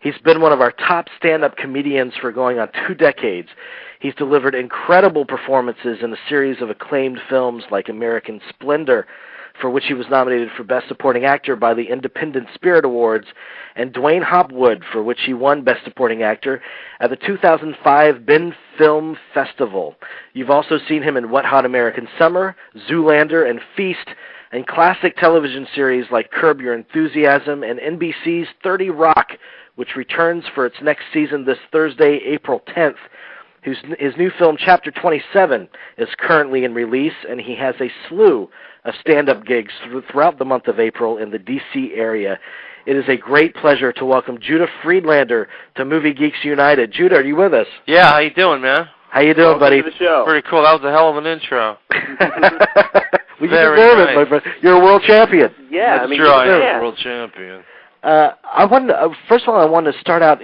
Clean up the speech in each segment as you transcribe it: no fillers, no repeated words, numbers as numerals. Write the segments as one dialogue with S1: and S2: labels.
S1: He's been one of our top stand-up comedians for going on 2 decades. He's delivered incredible performances in a series of acclaimed films like American Splendor, for which he was nominated for Best Supporting Actor by the Independent Spirit Awards, and Dwayne Hopwood, for which he won Best Supporting Actor at the 2005 Bend Film Festival. You've also seen him in Wet Hot American Summer, Zoolander, and Feast, and classic television series like Curb Your Enthusiasm and NBC's 30 Rock, which returns for its next season this Thursday, April 10th. His new film, Chapter 27, is currently in release, and he has a slew of stand-up gigs throughout the month of April in the D.C. area. It is a great pleasure to welcome Judah Friedlander to Movie Geeks United. Judah, are you with us?
S2: Yeah, how you doing, man?
S1: How you doing, buddy?
S3: Welcome to the show.
S2: Pretty cool. That was a hell of an intro.
S1: Well, you deserve it, my friend. You're a world champion.
S3: Yeah,
S2: That's
S3: I mean,
S2: true. I am
S3: yeah.
S2: a world champion.
S1: First of all, I wanted to start out.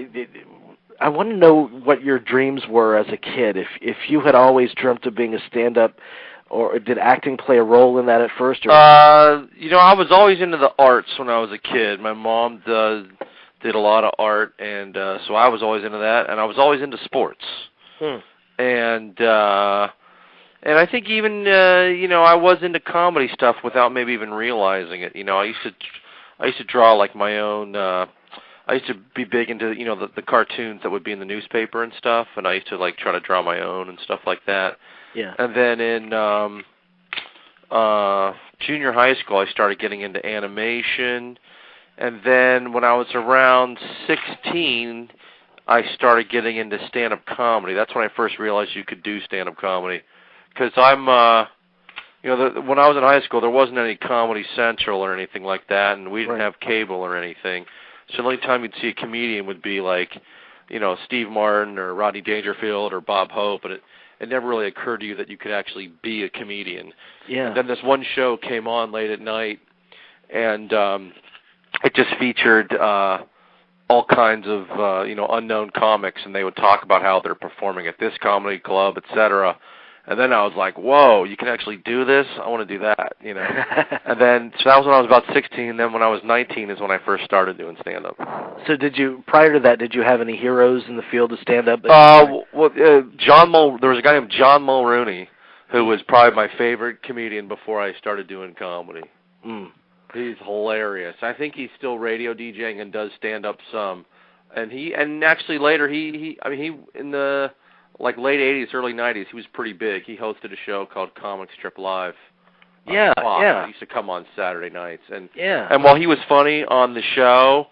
S1: I want to know what your dreams were as a kid. If you had always dreamt of being a stand-up, or did acting play a role in that at first? Or?
S2: I was always into the arts when I was a kid. My mom did a lot of art, and so I was always into that, and I was always into sports. And I think even I was into comedy stuff without maybe even realizing it. I used to draw like my own. I used to be big into the cartoons that would be in the newspaper and stuff, and I used to like try to draw my own and stuff like that.
S1: Yeah.
S2: And then in junior high school, I started getting into animation, and then when I was around 16, I started getting into stand-up comedy. That's when I first realized you could do stand-up comedy, because I'm when I was in high school, there wasn't any Comedy Central or anything like that, and we didn't have cable or anything. So the only time you'd see a comedian would be like, Steve Martin or Rodney Dangerfield or Bob Hope, but it never really occurred to you that you could actually be a comedian.
S1: Yeah.
S2: And then this one show came on late at night, and it just featured all kinds of unknown comics, and they would talk about how they're performing at this comedy club, etc. And then I was like, whoa, you can actually do this? I want to do that, And then, so that was when I was about 16. Then when I was 19 is when I first started doing stand-up.
S1: So prior to that, did you have any heroes in the field of stand-up?
S2: There was a guy named John Mulrooney, who was probably my favorite comedian before I started doing comedy. He's hilarious. I think he's still radio DJing and does stand-up some. And actually later, he in the late 80s, early 90s, he was pretty big. He hosted a show called Comic Strip Live.
S1: Yeah.
S2: He used to come on Saturday nights. And while he was funny on the show,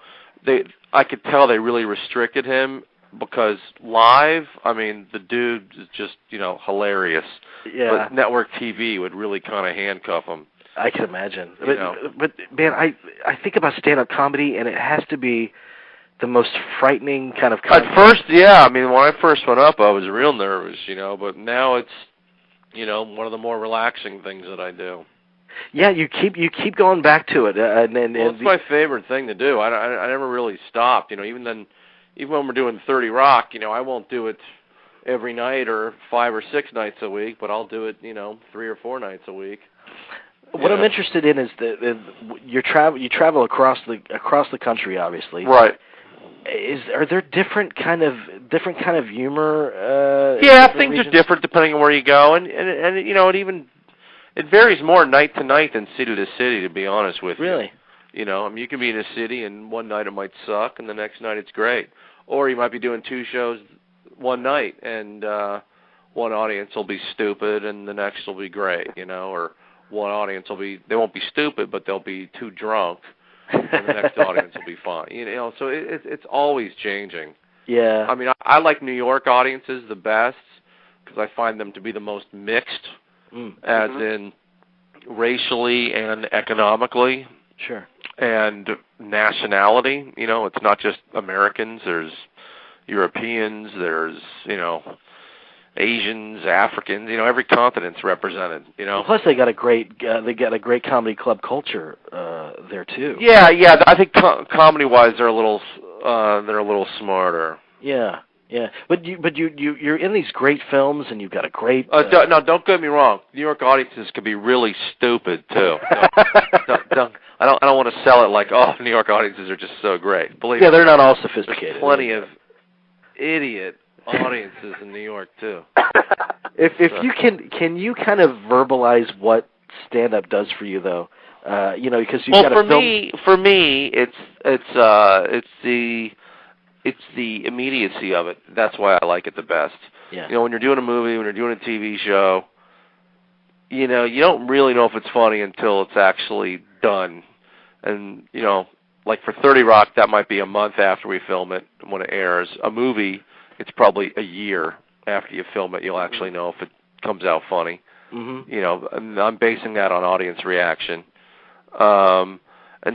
S2: I could tell they really restricted him, because live, the dude is just, hilarious.
S1: Yeah.
S2: But network TV would really kind of handcuff him.
S1: I can imagine. But man, I think about stand-up comedy, and it has to be the most frightening kind of concept.
S2: At first, yeah. When I first went up, I was real nervous, but now it's, one of the more relaxing things that I do.
S1: Yeah, you keep going back to it.
S2: It's my favorite thing to do. I never really stopped, even when we're doing 30 Rock, I won't do it every night or 5 or 6 nights a week, but I'll do it, 3 or 4 nights a week.
S1: What I'm interested in is you travel across the country, obviously.
S2: Right.
S1: Are there different kind of humor?
S2: Yeah, things regions? Are different depending on where you go, and it varies more night to night than city to city, to be honest with you.
S1: Really?
S2: You can be in a city and one night it might suck, and the next night it's great, or you might be doing 2 shows one night, and one audience will be stupid and the next will be great, or one audience they won't be stupid, but they'll be too drunk. And the next audience will be fine. So it's always changing.
S1: Yeah.
S2: I like New York audiences the best, because I find them to be the most mixed, as in racially and economically.
S1: Sure.
S2: And nationality. It's not just Americans. There's Europeans. There's, Asians, Africans, every continent's represented,
S1: Plus, they got a great comedy club culture there too.
S2: Yeah. I think comedy-wise, they're a little smarter.
S1: Yeah. Yeah, but you're in these great films, and you've got a great.
S2: No, don't get me wrong. New York audiences can be really stupid too. I don't want to sell it like, oh, New York audiences are just so great. Believe me,
S1: they're not all sophisticated.
S2: There's plenty of idiot audiences in New York too.
S1: If you can you kind of verbalize what stand-up does for you though? Because you've got a film.
S2: For me, it's the immediacy of it. That's why I like it the best.
S1: Yeah.
S2: When you're doing a movie, when you're doing a TV show, you don't really know if it's funny until it's actually done. And, like for 30 Rock, that might be a month after we film it when it airs. A movie, it's probably a year after you film it, you'll actually know if it comes out funny.
S1: Mm-hmm.
S2: And I'm basing that on audience reaction. And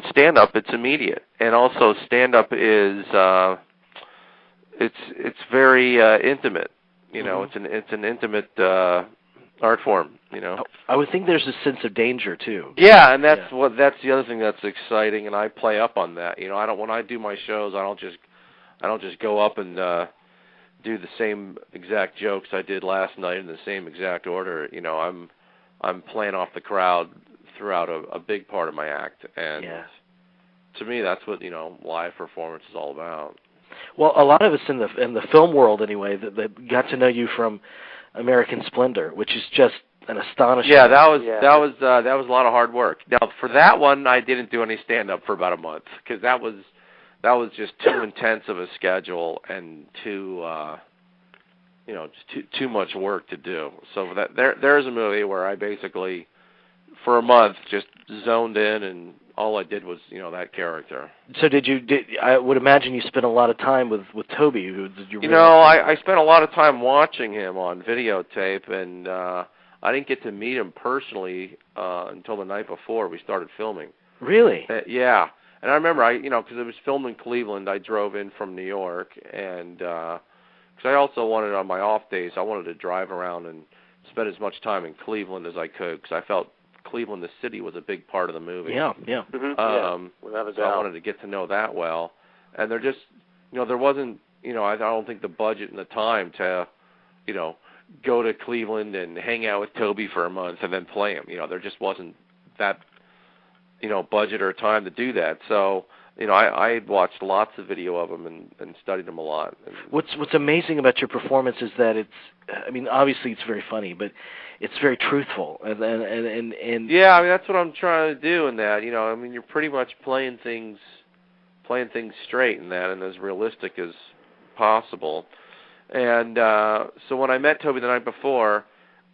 S2: stand-up, it's immediate. And also stand-up is... It's very intimate,
S1: Mm-hmm.
S2: It's an intimate art form,
S1: I would think there's a sense of danger too.
S2: Yeah, and that's the other thing that's exciting, and I play up on that. When I do my shows, I don't just go up and do the same exact jokes I did last night in the same exact order. I'm playing off the crowd throughout a big part of my act, and to me, that's what live performance is all about.
S1: Well, a lot of us in the film world, anyway, that got to know you from American Splendor, which is just an astonishing.
S2: Yeah, that was a lot of hard work. Now, for that one, I didn't do any stand-up for about a month because that was just too intense of a schedule and just too much work to do. So there's a movie where I basically, for a month, just zoned in and all I did was, that character.
S1: So I would imagine you spent a lot of time with Toby.
S2: I spent a lot of time watching him on videotape, and I didn't get to meet him personally until the night before we started filming.
S1: Really?
S2: Yeah. And I remember, because it was filmed in Cleveland, I drove in from New York, and because I also wanted, on my off days, I wanted to drive around and spend as much time in Cleveland as I could, because I felt Cleveland, the city, was a big part of the movie.
S1: Yeah.
S2: Mm-hmm. Without a doubt. So I wanted to get to know that well. And there just, there wasn't, I don't think the budget and the time to, go to Cleveland and hang out with Toby for a month and then play him. There just wasn't that, budget or time to do that. So, I had watched lots of video of him and studied him a lot.
S1: What's amazing about your performance is that obviously it's very funny, but it's very truthful. And
S2: yeah, that's what I'm trying to do in that. You're pretty much playing things straight in that and as realistic as possible. And so when I met Toby the night before,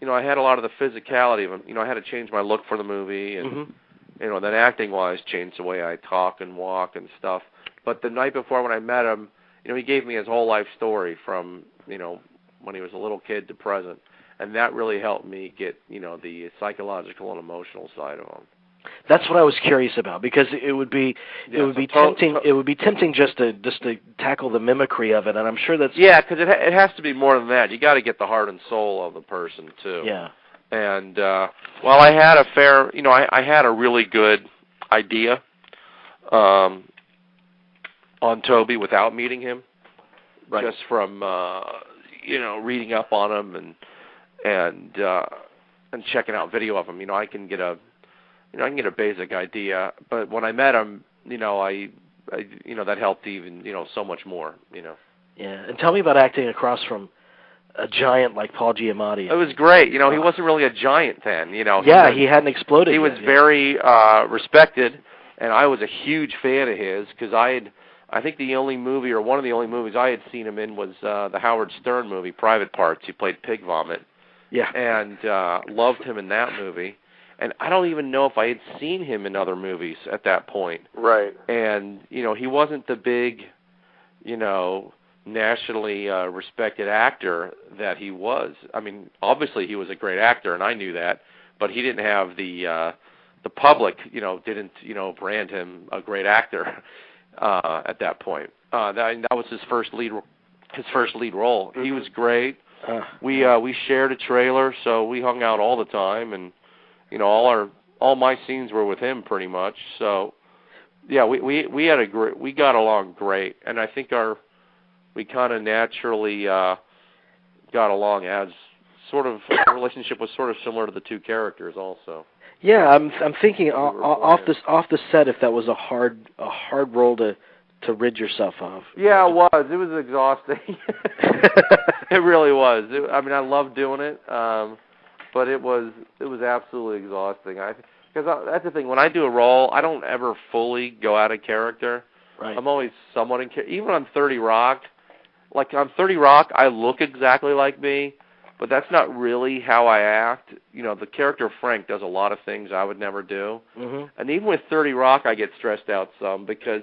S2: I had a lot of the physicality of him. I had to change my look for the movie and.
S1: Mm-hmm.
S2: Then acting-wise changed the way I talk and walk and stuff. But the night before when I met him, he gave me his whole life story from, when he was a little kid to present. And that really helped me get, the psychological and emotional side of him.
S1: That's what I was curious about, because it would be tempting just to tackle the mimicry of it, and I'm sure that's...
S2: Yeah, because it has to be more than that. You got to get the heart and soul of the person, too.
S1: Yeah.
S2: And while I had I had a really good idea on Toby without meeting him,
S1: right.
S2: Just from reading up on him and checking out video of him. I can get a basic idea, but when I met him, I that helped even so much more.
S1: Yeah, and tell me about acting across from a giant like Paul Giamatti.
S2: It was great. He wasn't really a giant then. He
S1: hadn't exploded.
S2: He was very respected, and I was a huge fan of his because I think the only movie or one of the only movies I had seen him in was the Howard Stern movie, Private Parts. He played Pig Vomit.
S1: Yeah.
S2: And loved him in that movie. And I don't even know if I had seen him in other movies at that point.
S1: Right.
S2: And, he wasn't the big, nationally respected actor that he was. Obviously he was a great actor, and I knew that, but he didn't have the public, didn't, brand him a great actor at that point. That was his first lead role. Mm-hmm. He was great. We shared a trailer, so we hung out all the time, and all my scenes were with him pretty much. So yeah, we got along great, and I think we kind of naturally got along as sort of the relationship was sort of similar to the two characters also.
S1: Yeah, I'm thinking off the set if that was a hard role to rid yourself of.
S2: Yeah, it was. It was exhausting. It really was. I mean, I loved doing it, but it was absolutely exhausting. Because that's the thing. When I do a role, I don't ever fully go out of character.
S1: Right.
S2: I'm always somewhat in character. Even on 30 Rock, like on 30 Rock, I look exactly like me, but that's not really how I act. You know, the character of Frank does a lot of things I would never do.
S1: Mm-hmm.
S2: And even with 30 Rock, I get stressed out some because,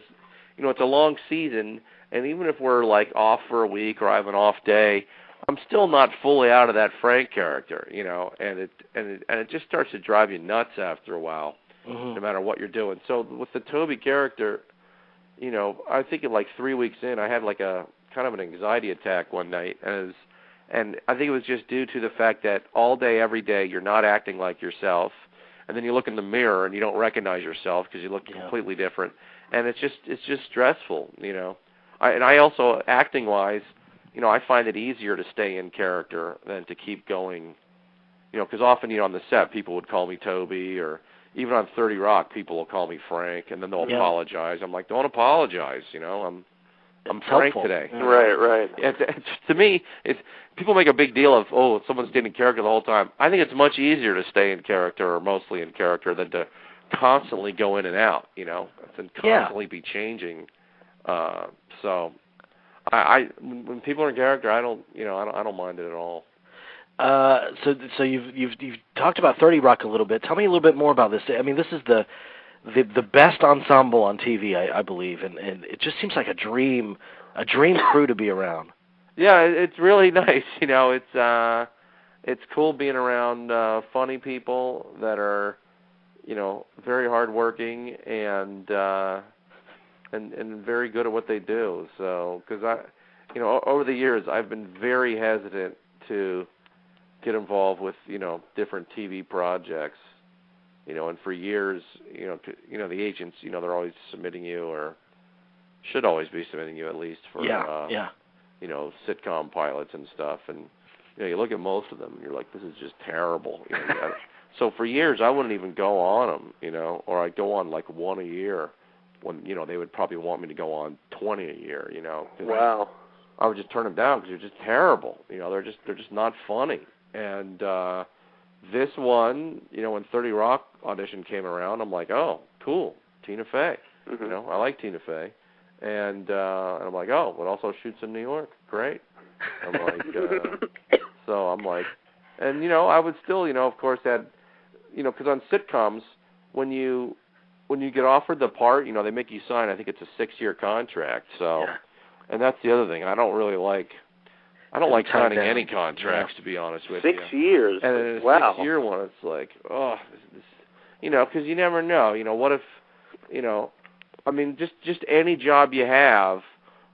S2: you know, it's a long season, and even if we're like off for a week or I have an off day, I'm still not fully out of that Frank character, you know, and it just starts to drive you nuts after a while, no matter what you're doing. So with the Toby character, you know, I think at like 3 weeks in, I had like a kind of an anxiety attack one night, and I think it was just due to the fact that all day, every day, you're not acting like yourself, and then you look in the mirror and you don't recognize yourself because you look completely different, and it's just stressful, you know. I also, acting-wise, you know, I find it easier to stay in character than to keep going, you know, because often, you know, on the set, people would call me Toby, or even on 30 Rock, people will call me Frank, and then they'll apologize. I'm like, don't apologize, you know, I'm Frank
S1: helpful.
S2: today.
S1: Yeah.
S3: Right.
S2: To me, people make a big deal of, oh, someone's staying in character the whole time. I think it's much easier to stay in character, or mostly in character, than to constantly go in and out, you know, and constantly be changing. So when people are in character, I don't mind it at all.
S1: So you've talked about 30 Rock a little bit. Tell me a little bit more about this. I mean, this is the best ensemble on TV, I believe, and it just seems like a dream crew to be around.
S2: Yeah, it's really nice. You know, it's cool being around funny people that are, you know, very hardworking and very good at what they do. So, because you know, over the years, I've been very hesitant to get involved with, you know, different TV projects. You know, and for years, you know, the agents, you know, they're always submitting you, or should always be submitting you at least for, you know, sitcom pilots and stuff. And you know, you look at most of them, and you're like, this is just terrible. You know, so for years, I wouldn't even go on them, you know, or I'd go on like one a year, when, you know, they would probably want me to go on 20 a year, you know.
S3: Wow.
S2: I would just turn them down because they're just terrible. You know, they're just not funny. And this one, you know, when 30 Rock audition came around, I'm like, oh, cool, Tina Fey.
S3: Mm-hmm.
S2: You know, I like Tina Fey. And I'm like, oh, but also shoots in New York. Great. I'm like, so I'm like, and, you know, I would still, you know, of course, had, you know, because on sitcoms, when you get offered the part, you know, they make you sign, I think it's a 6-year contract. So, and that's the other thing. I don't like signing any contracts, to be honest with you.
S3: 6 years.
S2: And in a 6-year one, it's like, oh, this, you know, because you never know. You know, what if, you know, I mean, just any job you have,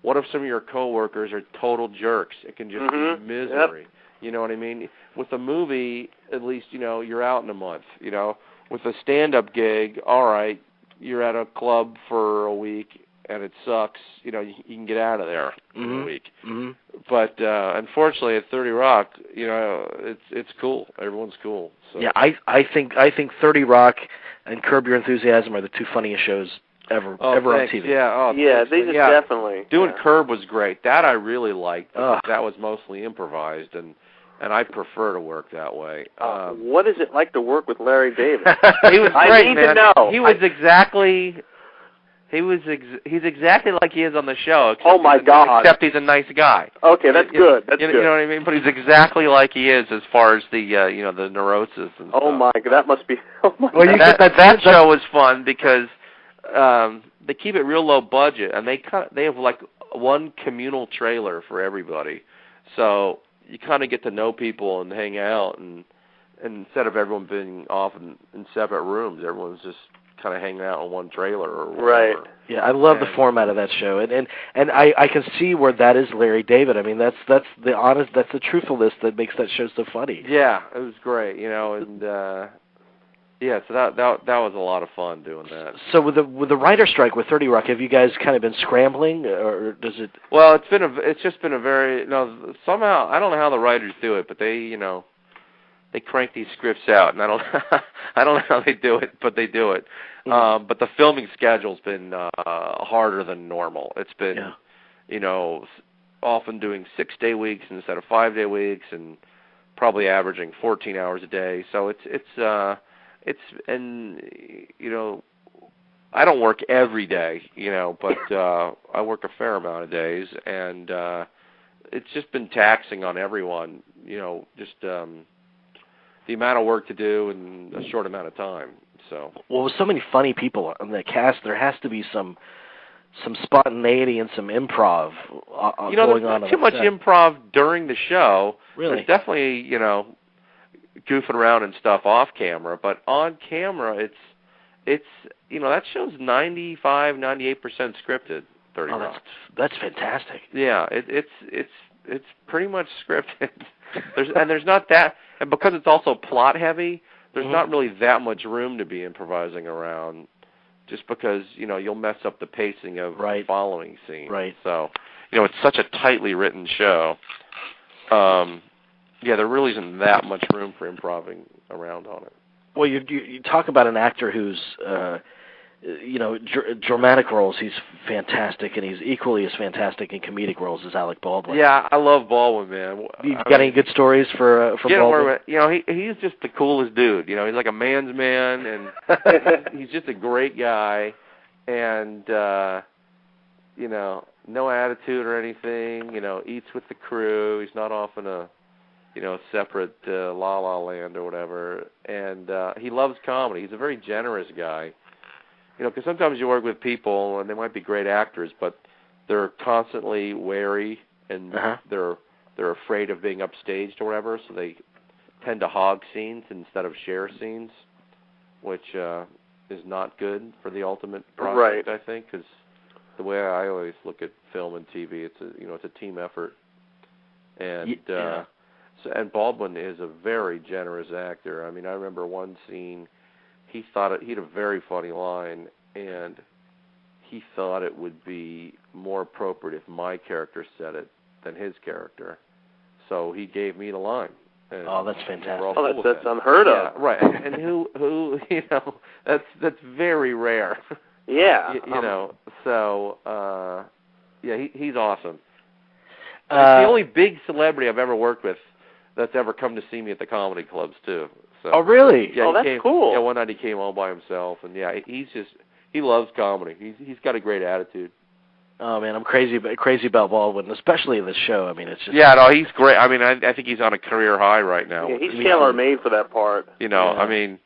S2: what if some of your coworkers are total jerks? It can just be misery. Yep. You know what I mean? With a movie, at least, you know, you're out in a month, you know. With a stand-up gig, all right, you're at a club for a week, and it sucks, you know, you can get out of there in a week. Mm-hmm. But unfortunately, at 30 Rock, you know, it's cool. Everyone's cool. So.
S1: Yeah, I think 30 Rock and Curb Your Enthusiasm are the two funniest shows ever on TV.
S3: Yeah, they just definitely.
S2: Doing Curb was great. That I really liked. That was mostly improvised, and I prefer to work that way.
S3: What is it like to work with Larry David?
S2: He was great,
S3: I need
S2: man.
S3: to know.
S2: He was exactly. He's exactly like he is on the show.
S3: Oh my God!
S2: Except he's a nice guy.
S3: Okay, that's good. That's good.
S2: You know what I mean? But he's exactly like he is as far as the you know, the neurosis and stuff.
S3: Oh my God, that must be. Oh my
S2: well,
S3: God.
S2: That show was fun because they keep it real low budget, and they have like one communal trailer for everybody, so you kind of get to know people and hang out, and instead of everyone being off in separate rooms, everyone's just kind of hanging out in one trailer or whatever.
S3: Right.
S1: Yeah, I love the format of that show, and I can see where that is Larry David. I mean, that's the truthfulness that makes that show so funny.
S2: Yeah, it was great, you know, and Yeah, so that was a lot of fun doing that.
S1: So with the writer strike with 30 Rock, have you guys kind of been scrambling, or does it?
S2: Well, it's just been a very somehow I don't know how the writers do it, but they crank these scripts out, and I don't I don't know how they do it, but they do it.
S1: Mm-hmm.
S2: But the filming schedule's been harder than normal. It's been often doing 6-day weeks instead of 5-day weeks, and probably averaging 14 hours a day. So it's I don't work every day, but I work a fair amount of days, and it's just been taxing on everyone, just the amount of work to do in a short amount of time. So
S1: well, with so many funny people on the cast, there has to be some spontaneity and some improv going on.
S2: There's not too much improv during the show.
S1: Really?
S2: There's definitely, goofing around and stuff off camera, but on camera, it's that show's 98% scripted. 30 Rock.
S1: That's fantastic.
S2: Yeah, it's pretty much scripted. There's not that, and because it's also plot heavy, there's not really that much room to be improvising around. Just because you'll mess up the pacing of the following scene.
S1: Right.
S2: So it's such a tightly written show. There really isn't that much room for improvising around on it.
S1: Well, you talk about an actor who's dramatic roles. He's fantastic, and he's equally as fantastic in comedic roles as Alec Baldwin.
S2: Yeah, I love Baldwin, man.
S1: You got any good stories for Baldwin?
S2: He's just the coolest dude. He's like a man's man, and he's just a great guy, and no attitude or anything. Eats with the crew. He's not off in a separate La La Land or whatever, and he loves comedy. He's a very generous guy. Because sometimes you work with people, and they might be great actors, but they're constantly wary, and they're afraid of being upstaged or whatever, so they tend to hog scenes instead of share scenes, which is not good for the ultimate project, I think, because the way I always look at film and TV, it's a team effort, and and Baldwin is a very generous actor. I mean, I remember one scene. He had a very funny line, and he thought it would be more appropriate if my character said it than his character. So he gave me the line. And
S1: that's fantastic.
S3: That's unheard of.
S2: Yeah, right. And who that's very rare.
S3: Yeah.
S2: So he's awesome. He's the only big celebrity I've ever worked with that's ever come to see me at the comedy clubs too. So,
S1: oh, really?
S2: Yeah,
S3: that's cool.
S2: Yeah, one night he came all by himself, and he loves comedy. He's got a great attitude.
S1: Oh man, I'm crazy about Baldwin, especially in this show. I mean, it's just
S2: he's great. I mean, I think he's on a career high right now.
S3: Yeah, he's tailor-made for that part.
S2: I mean,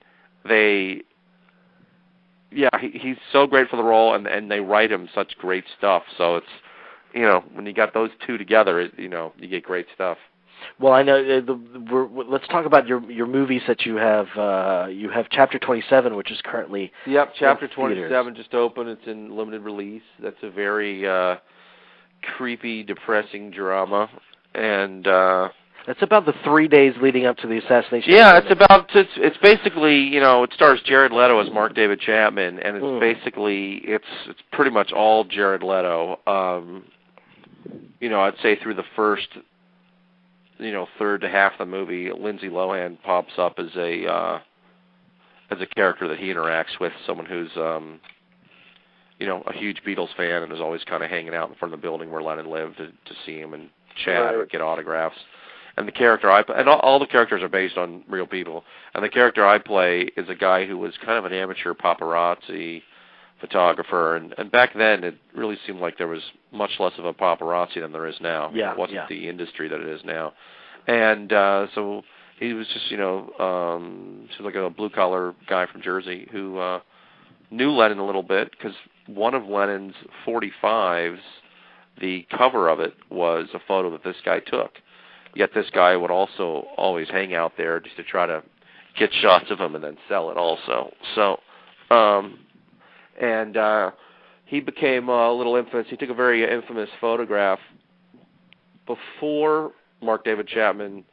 S2: he's so great for the role, and they write him such great stuff. So it's when you got those two together, you get great stuff.
S1: Well, I know. Let's talk about your movies that you have. You have Chapter 27, which is currently.
S2: Yep, Chapter 27 just opened. It's in limited release. That's a very creepy, depressing drama, and
S1: that's about the 3 days leading up to the assassination.
S2: Yeah, it's basically it stars Jared Leto as Mark David Chapman, and it's basically it's pretty much all Jared Leto. I'd say through the first. Third to half the movie, Lindsay Lohan pops up as a character that he interacts with, someone who's a huge Beatles fan and is always kind of hanging out in front of the building where Lennon lived to see him and chat and get autographs. And the character all the characters are based on real people. And the character I play is a guy who was kind of an amateur paparazzi photographer, and back then it really seemed like there was much less of a paparazzi than there is now.
S1: Yeah,
S2: it wasn't the industry that it is now. And so he was just, sort of like a blue-collar guy from Jersey who knew Lennon a little bit, because one of Lennon's 45s, the cover of it was a photo that this guy took. Yet this guy would also always hang out there just to try to get shots of him and then sell it also. So, and he became a little infamous. He took a very infamous photograph before Mark David Chapman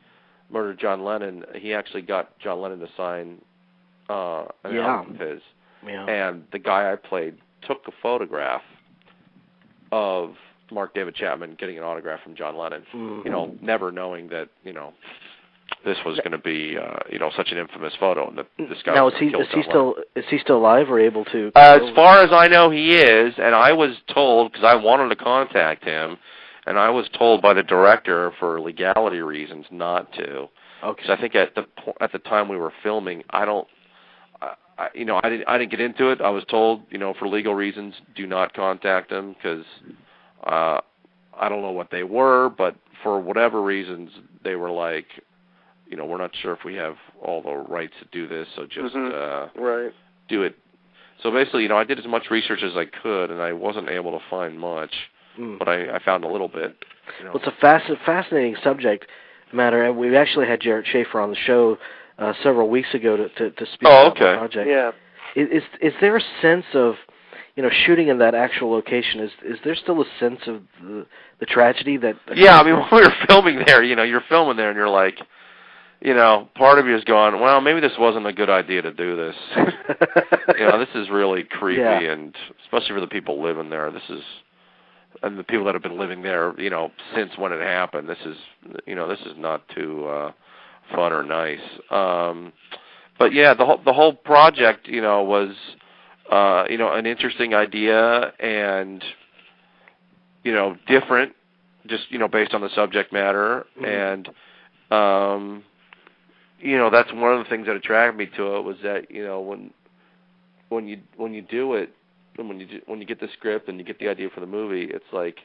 S2: murdered John Lennon. He actually got John Lennon to sign an album of his.
S1: Yeah.
S2: And the guy I played took a photograph of Mark David Chapman getting an autograph from John Lennon, never knowing that, this was going to be, such an infamous photo, and that this guy
S1: now,
S2: was going to kill John Lennon.
S1: Is he still alive or able to?
S2: As far as I know, he is, and I was told, because I wanted to contact him, and I was told by the director for legality reasons not to.
S1: Okay.
S2: Because I think at the time we were filming, I didn't get into it. I was told, for legal reasons, do not contact him, because I don't know what they were, but for whatever reasons, they were like, we're not sure if we have all the rights to do this, so just do it. So basically, I did as much research as I could, and I wasn't able to find much, but I found a little bit.
S1: Well, it's a fascinating subject matter, and we've actually had Jarrett Schaefer on the show several weeks ago to speak about the project.
S3: Yeah.
S1: Is there a sense of, shooting in that actual location, is there still a sense of the tragedy that...
S2: Yeah, I mean, when we were filming there, you're filming there, and you're like... part of you is going, well, maybe this wasn't a good idea to do this. This is really creepy, and especially for the people living there. And the people that have been living there, since when it happened. This is not too fun or nice. But yeah, the whole project, was, an interesting idea and, different, just based on the subject matter, and. That's one of the things that attracted me to it was that when you do it, and when you get the script and you get the idea for the movie, it's like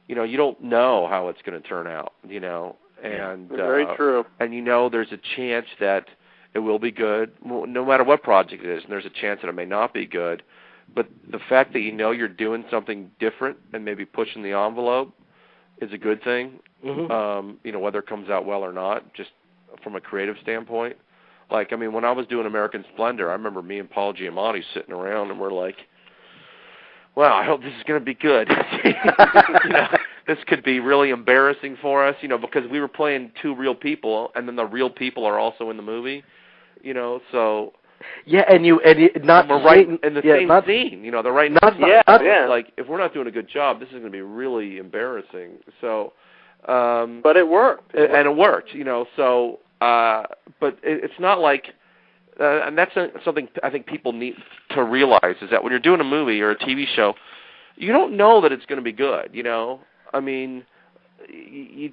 S2: you don't know how it's going to turn out, and
S3: very true.
S2: And there's a chance that it will be good, no matter what project it is, and there's a chance that it may not be good. But the fact that you're doing something different and maybe pushing the envelope is a good thing. Whether it comes out well or not, just from a creative standpoint. Like, I mean, when I was doing American Splendor, I remember me and Paul Giamatti sitting around and we're like, wow, I hope this is going to be good. This could be really embarrassing for us, because we were playing two real people, and then the real people are also in the movie, so...
S1: Yeah, and not...
S2: We're right in the same scene, they're right in Like, if we're not doing a good job, this is going to be really embarrassing, so...
S3: but it worked.
S2: And it worked, so... but it's not like, and that's something I think people need to realize, is that when you're doing a movie or a TV show, you don't know that it's going to be good, I mean, you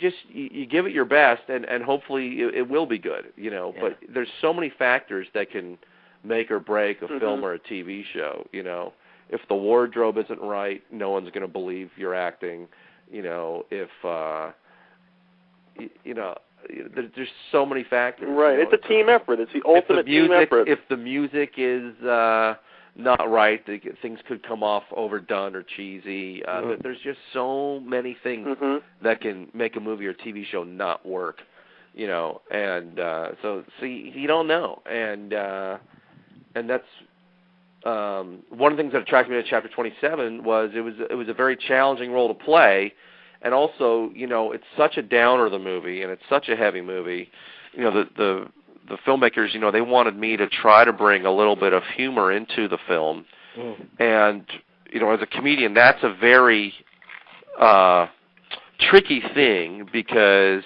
S2: give it your best, and hopefully it will be good, but there's so many factors that can make or break a film or a TV show, If the wardrobe isn't right, no one's going to believe you're acting, if, there's so many factors.
S3: Right, it's a team effort. It's the ultimate team effort.
S2: If the music is not right, things could come off overdone or cheesy. There's just so many things that can make a movie or TV show not work, and so you don't know, and that's one of the things that attracted me to Chapter 27 was it was a very challenging role to play. And also, it's such a downer, the movie, and it's such a heavy movie. The filmmakers, they wanted me to try to bring a little bit of humor into the film. And, as a comedian, that's a very tricky thing, because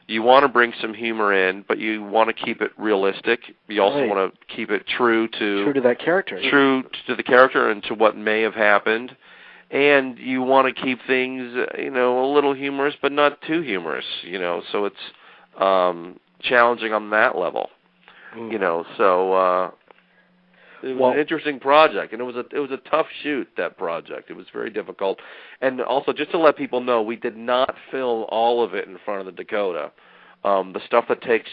S2: you want to bring some humor in, but you want to keep it realistic. You also want to keep it true to that character. True to the character and to what may have happened. And you want to keep things, a little humorous, but not too humorous, so it's challenging on that level, so it was an interesting project, and it was a tough shoot, that project. It was very difficult. And also, just to let people know, we did not film all of it in front of the Dakota. The stuff that takes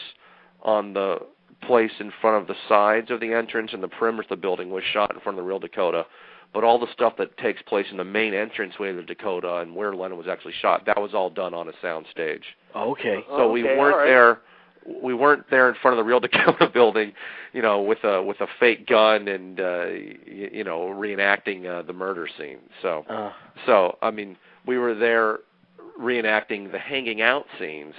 S2: on the place in front of the sides of the entrance and the perimeter of the building was shot in front of the real Dakota. But all the stuff that takes place in the main entranceway of the Dakota and where Lennon was actually shot, that was all done on a sound stage.
S1: Okay.
S2: So we weren't there. We weren't there in front of the real Dakota building, with a fake gun and reenacting the murder scene. So I mean, we were there reenacting the hanging out scenes,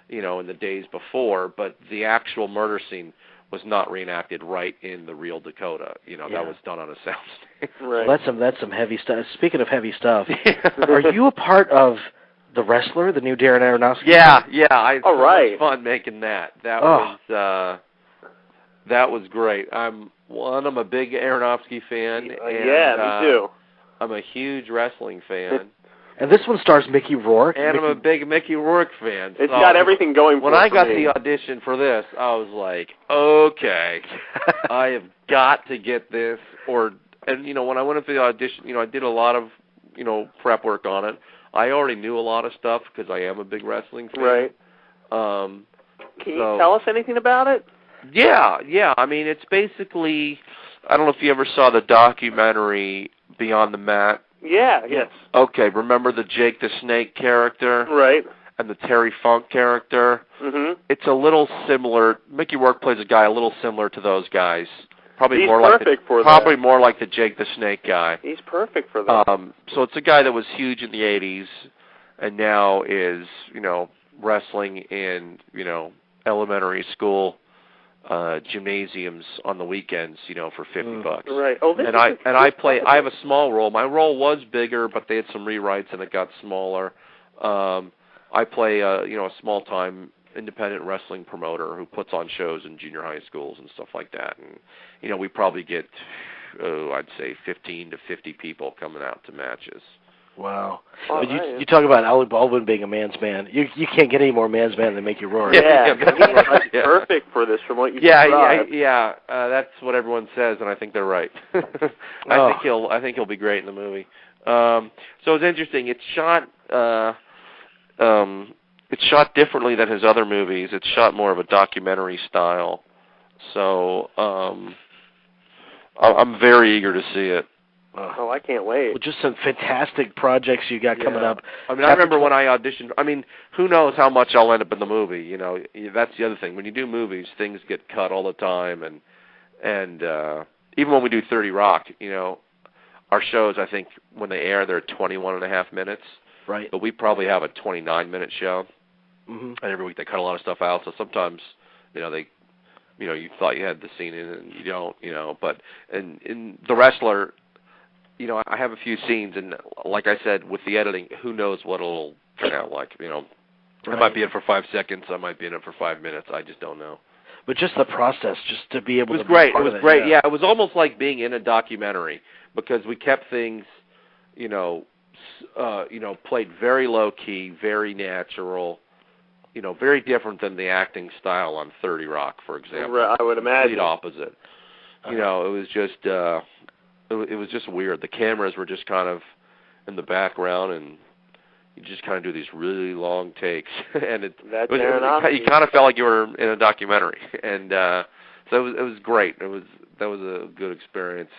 S2: in the days before. But the actual murder scene, was not reenacted right in the real Dakota. That was done on a soundstage.
S3: Right.
S1: Well, that's some heavy stuff. Speaking of heavy stuff, are you a part of The Wrestler, the new Darren Aronofsky?
S2: Yeah. It
S3: was
S2: fun making that. That was great. I'm a big Aronofsky fan.
S3: Me too.
S2: I'm a huge wrestling fan.
S1: And this one stars Mickey Rourke.
S2: And I'm a big Mickey Rourke fan.
S3: It's got everything going for it.
S2: When I got the audition for this, I was like, okay, I have got to get this. And when I went in for the audition, I did a lot of, prep work on it. I already knew a lot of stuff because I am a big wrestling fan.
S3: Right. Can you tell us anything about it?
S2: Yeah. I mean, it's basically, I don't know if you ever saw the documentary Beyond the Mat.
S3: Yeah, yes.
S2: Okay, remember the Jake the Snake character?
S3: Right.
S2: And the Terry Funk character?
S3: Mm-hmm.
S2: It's a little similar. Mickey Rourke plays a guy a little similar to those guys.
S3: He's perfect for that.
S2: Probably more like the Jake the Snake guy.
S3: He's perfect for that.
S2: So it's a guy that was huge in the 80s and now is, wrestling in, elementary school gymnasiums on the weekends, for $50.
S3: Right. Oh,
S2: I have a small role. My role was bigger, but they had some rewrites and it got smaller. I play a small time independent wrestling promoter who puts on shows in junior high schools and stuff like that. And we probably get I'd say 15 to 50 people coming out to matches.
S1: Wow. But you talk about Alec Baldwin being a man's man. You can't get any more man's man than Mickey Rourke.
S3: Yeah, he's perfect for this from what you described.
S2: Yeah. That's what everyone says, and I think they're right. I think he'll be great in the movie. So it's interesting. It's shot differently than his other movies. It's shot more of a documentary style. So I'm very eager to see it.
S3: Oh, I can't wait.
S1: Well, just some fantastic projects you got coming up.
S2: I mean, I remember when I auditioned. I mean, who knows how much I'll end up in the movie? That's the other thing. When you do movies, things get cut all the time, and even when we do 30 Rock, our shows, I think when they air, they're 21.5 minutes.
S1: Right.
S2: But we probably have a 29-minute show.
S1: Mm-hmm.
S2: And every week they cut a lot of stuff out. So sometimes, you thought you had the scene in it and you don't. But in The Wrestler, I have a few scenes, and like I said, with the editing, who knows what it'll turn out like. I might be in it for 5 seconds, I might be in it for 5 minutes. I just don't know.
S1: But just the process, just to be able to.
S2: It was great. Yeah, it was almost like being in a documentary because we kept things, played very low key, very natural. Very different than the acting style on 30 Rock, for example.
S3: Right, I would imagine.
S2: Complete opposite. It was just. It was just weird. The cameras were just kind of in the background, and you just kind of do these really long takes, and you kind of felt like you were in a documentary, and so it was great. That was a good experience.